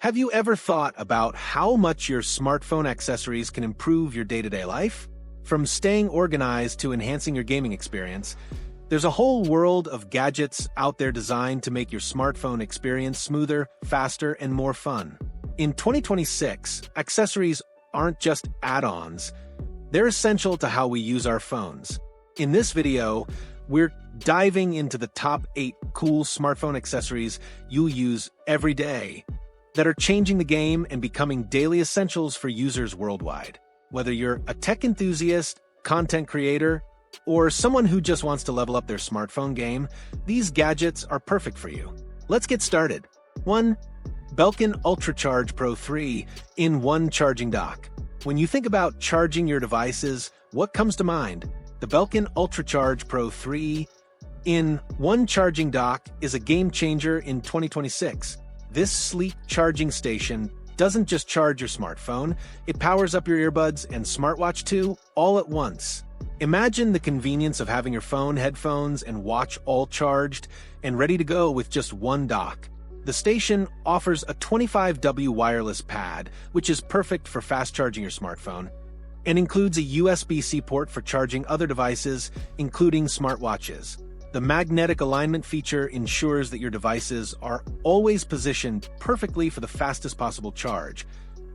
Have you ever thought about how much your smartphone accessories can improve your day-to-day life? From staying organized to enhancing your gaming experience, there's a whole world of gadgets out there designed to make your smartphone experience smoother, faster, and more fun. In 2026, accessories aren't just add-ons, they're essential to how we use our phones. In this video, we're diving into the top 8 cool smartphone accessories you'll use every day that are changing the game and becoming daily essentials for users worldwide. Whether you're a tech enthusiast, content creator, or someone who just wants to level up their smartphone game, these gadgets are perfect for you. Let's get started. 1. Belkin UltraCharge Pro 3-in-1 Charging Dock. When you think about charging your devices, what comes to mind? The Belkin UltraCharge Pro 3-in-1 Charging Dock is a game changer in 2026. This sleek charging station doesn't just charge your smartphone, it powers up your earbuds and smartwatch too, all at once. Imagine the convenience of having your phone, headphones, and watch all charged and ready to go with just one dock. The station offers a 25W wireless pad, which is perfect for fast charging your smartphone, and includes a USB-C port for charging other devices, including smartwatches. The magnetic alignment feature ensures that your devices are always positioned perfectly for the fastest possible charge,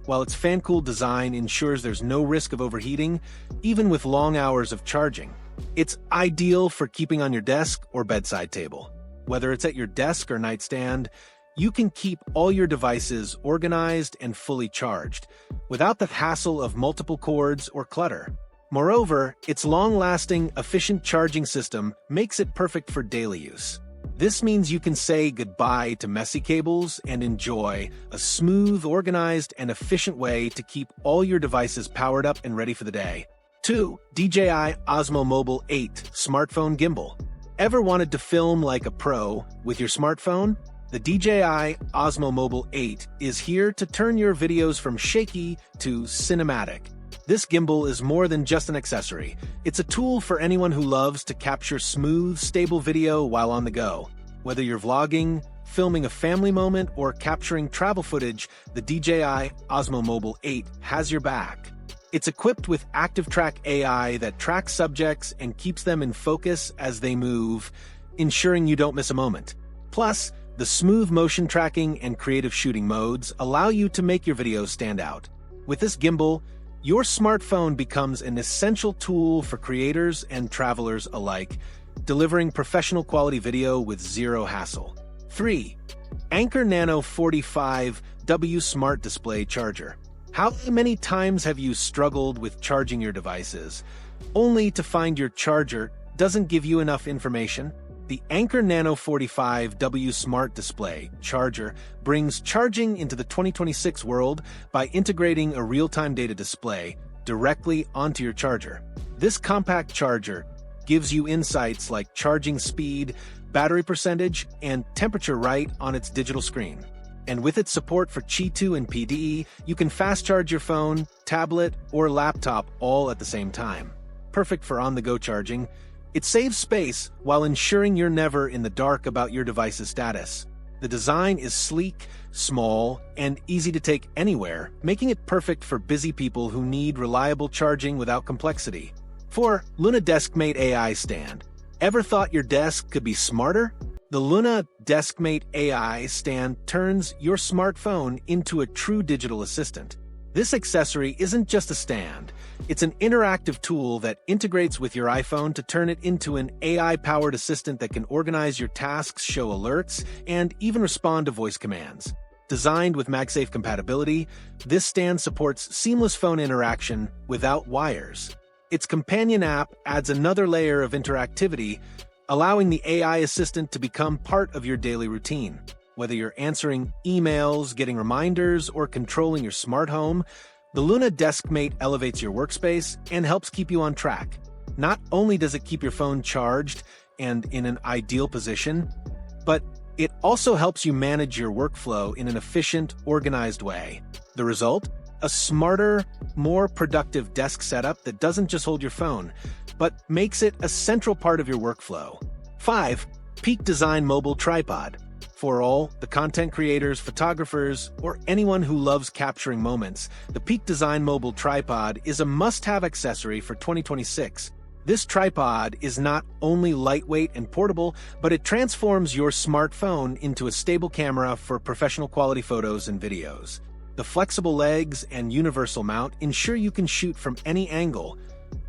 while its fan-cooled design ensures there's no risk of overheating, even with long hours of charging. It's ideal for keeping on your desk or bedside table. Whether it's at your desk or nightstand, you can keep all your devices organized and fully charged, without the hassle of multiple cords or clutter. Moreover, its long-lasting, efficient charging system makes it perfect for daily use. This means you can say goodbye to messy cables and enjoy a smooth, organized, and efficient way to keep all your devices powered up and ready for the day. 2. DJI Osmo Mobile 8 Smartphone Gimbal. Ever wanted to film like a pro with your smartphone? The DJI Osmo Mobile 8 is here to turn your videos from shaky to cinematic. This gimbal is more than just an accessory. It's a tool for anyone who loves to capture smooth, stable video while on the go. Whether you're vlogging, filming a family moment, or capturing travel footage, the DJI Osmo Mobile 8 has your back. It's equipped with ActiveTrack AI that tracks subjects and keeps them in focus as they move, ensuring you don't miss a moment. Plus, the smooth motion tracking and creative shooting modes allow you to make your videos stand out. With this gimbal, your smartphone becomes an essential tool for creators and travelers alike, delivering professional quality video with zero hassle. 3. Anker Nano 45W Smart Display Charger. How many times have you struggled with charging your devices, only to find your charger doesn't give you enough information? The Anker Nano 45W Smart Display Charger brings charging into the 2026 world by integrating a real-time data display directly onto your charger. This compact charger gives you insights like charging speed, battery percentage, and temperature right on its digital screen. And with its support for Qi 2 and PDE, you can fast charge your phone, tablet, or laptop all at the same time. Perfect for on-the-go charging. It saves space while ensuring you're never in the dark about your device's status. The design is sleek, small, and easy to take anywhere, making it perfect for busy people who need reliable charging without complexity. 4. Luna DeskMate AI Stand. Ever thought your desk could be smarter? The Luna DeskMate AI Stand turns your smartphone into a true digital assistant. This accessory isn't just a stand, it's an interactive tool that integrates with your iPhone to turn it into an AI-powered assistant that can organize your tasks, show alerts, and even respond to voice commands. Designed with MagSafe compatibility, this stand supports seamless phone interaction without wires. Its companion app adds another layer of interactivity, allowing the AI assistant to become part of your daily routine. Whether you're answering emails, getting reminders, or controlling your smart home, the Luna DeskMate elevates your workspace and helps keep you on track. Not only does it keep your phone charged and in an ideal position, but it also helps you manage your workflow in an efficient, organized way. The result? A smarter, more productive desk setup that doesn't just hold your phone, but makes it a central part of your workflow. 5. Peak Design Mobile Tripod. For all the content creators, photographers, or anyone who loves capturing moments, the Peak Design Mobile Tripod is a must-have accessory for 2026. This tripod is not only lightweight and portable, but it transforms your smartphone into a stable camera for professional quality photos and videos. The flexible legs and universal mount ensure you can shoot from any angle,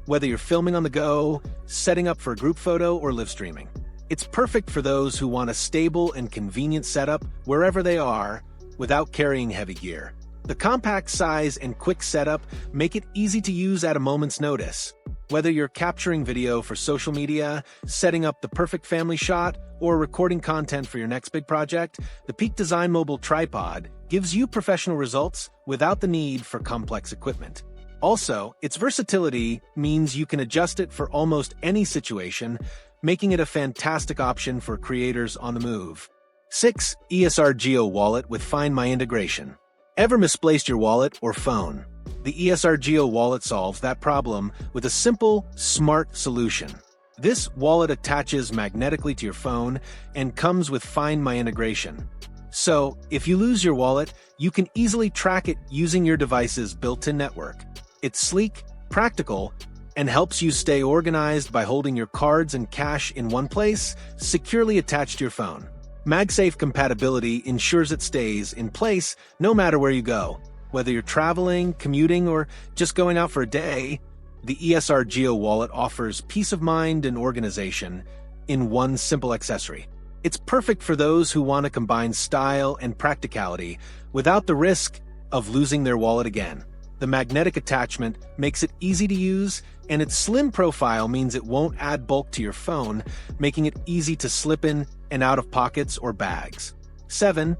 whether you're filming on the go, setting up for a group photo, or live streaming. It's perfect for those who want a stable and convenient setup wherever they are without carrying heavy gear. The compact size and quick setup make it easy to use at a moment's notice. Whether you're capturing video for social media, setting up the perfect family shot, or recording content for your next big project, the Peak Design Mobile Tripod gives you professional results without the need for complex equipment. Also, its versatility means you can adjust it for almost any situation, making it a fantastic option for creators on the move. 6. ESR Geo Wallet with Find My integration. Ever misplaced your wallet or phone? The ESR Geo Wallet solves that problem with a simple, smart solution. This wallet attaches magnetically to your phone and comes with Find My integration. So, if you lose your wallet, you can easily track it using your device's built-in network. It's sleek, practical, and helps you stay organized by holding your cards and cash in one place, securely attached to your phone. MagSafe compatibility ensures it stays in place no matter where you go. Whether you're traveling, commuting, or just going out for a day, the ESR Geo Wallet offers peace of mind and organization in one simple accessory. It's perfect for those who want to combine style and practicality without the risk of losing their wallet again. The magnetic attachment makes it easy to use, and its slim profile means it won't add bulk to your phone, making it easy to slip in and out of pockets or bags. 7.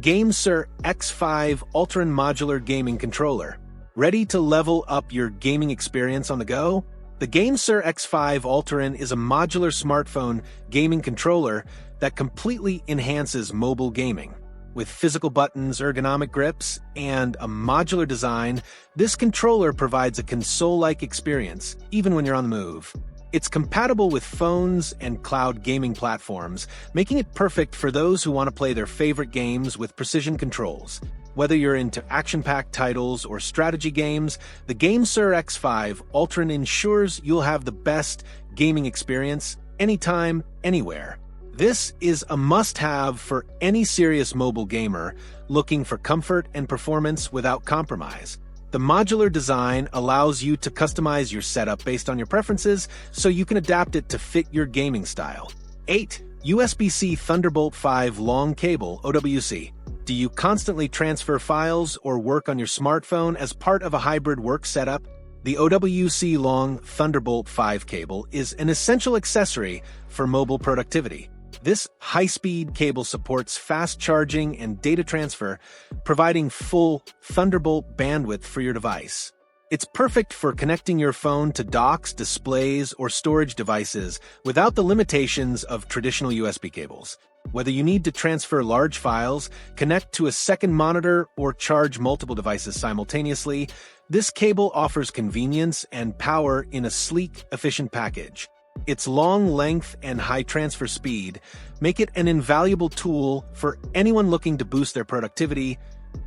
GameSir X5 Ultron Modular Gaming Controller. Ready to level up your gaming experience on the go? The GameSir X5 Ultron is a modular smartphone gaming controller that completely enhances mobile gaming. With physical buttons, ergonomic grips, and a modular design, this controller provides a console-like experience, even when you're on the move. It's compatible with phones and cloud gaming platforms, making it perfect for those who want to play their favorite games with precision controls. Whether you're into action-packed titles or strategy games, the GameSir X5 Ultron ensures you'll have the best gaming experience anytime, anywhere. This is a must-have for any serious mobile gamer looking for comfort and performance without compromise. The modular design allows you to customize your setup based on your preferences, so you can adapt it to fit your gaming style. 8. USB-C Thunderbolt 5 Long Cable OWC. Do you constantly transfer files or work on your smartphone as part of a hybrid work setup? The OWC Long Thunderbolt 5 cable is an essential accessory for mobile productivity. This high-speed cable supports fast charging and data transfer, providing full Thunderbolt bandwidth for your device. It's perfect for connecting your phone to docks, displays, or storage devices without the limitations of traditional USB cables. Whether you need to transfer large files, connect to a second monitor, or charge multiple devices simultaneously, this cable offers convenience and power in a sleek, efficient package. Its long length and high transfer speed make it an invaluable tool for anyone looking to boost their productivity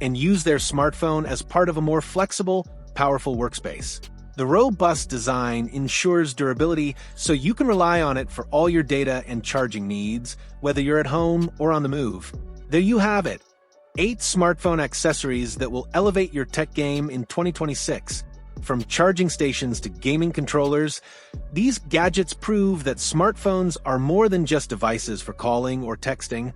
and use their smartphone as part of a more flexible, powerful workspace. The robust design ensures durability, so you can rely on it for all your data and charging needs, whether you're at home or on the move. There you have it. 8 smartphone accessories that will elevate your tech game in 2026. From charging stations to gaming controllers, these gadgets prove that smartphones are more than just devices for calling or texting.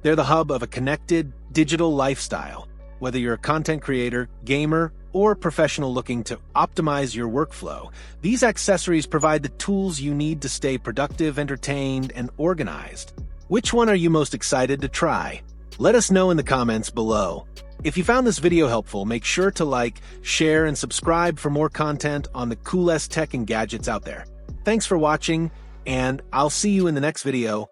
They're the hub of a connected, digital lifestyle. Whether you're a content creator, gamer, or professional looking to optimize your workflow, these accessories provide the tools you need to stay productive, entertained, and organized. Which one are you most excited to try? Let us know in the comments below. If you found this video helpful, make sure to like, share, and subscribe for more content on the coolest tech and gadgets out there. Thanks for watching, and I'll see you in the next video.